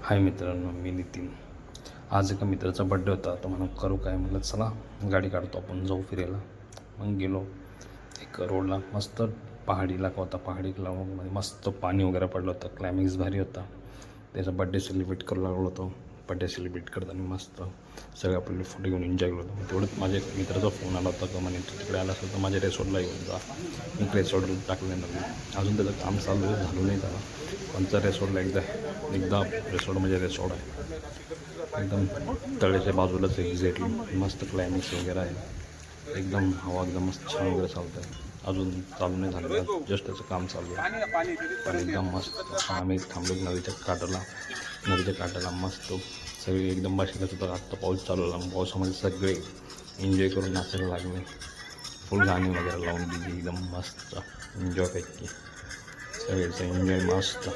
हाय मित्रांनो, मी नितीन. आज एका मित्राचा बड्डे होता. तो म्हणून करू काय, म्हटलं चला गाडी काढतो आपण जाऊ फिरायला. मग गेलो. एक रोडला मस्त पहाडी इलाका होता. पहाडी इलाकामध्ये मस्त पाणी वगैरे पडलं होतं. क्लायमॅक्स भारी होता. त्याचा बड्डे सेलिब्रेट करू लागलो होतो. बड्डे सेलिब्रेट करताना मस्त सगळे आपले फोटो घेऊन एन्जॉय केलो होतो. तेवढंच माझ्या एक मित्राचा फोन आला होता का म्हणे तू तिकडे आला असेल तर माझ्या रेसॉर्टला येऊन जा. मी रेसॉर्ट टाकले नवीन, अजून त्याचं काम चालू झालं नाही त्याला. कोणत्या रेसॉर्टला एकदा रेसॉर्ट म्हणजे रेसॉर्ट आहे एकदम तळ्याच्या बाजूलाच एक्झॅक्टली. मस्त क्लायमॅक्स वगैरे आहे. एकदम हवा एकदम मस्त छान वगैरे चालतं आहे. अजून चालू नाही झालं, जस्ट त्याचं काम चालू आहे. पण एकदम मस्त आम्ही थांबलो नदीच्या काठाला मस्त सगळे एकदम बसले होतं. आत्ता पाऊस चालू झाला. पावसामध्ये सगळे एन्जॉय करून नाचायला लागले. फुल गाणी वगैरे लावून दिली. एकदम मस्त एन्जॉय पैकी सगळ्याचं एन्जॉय मस्त.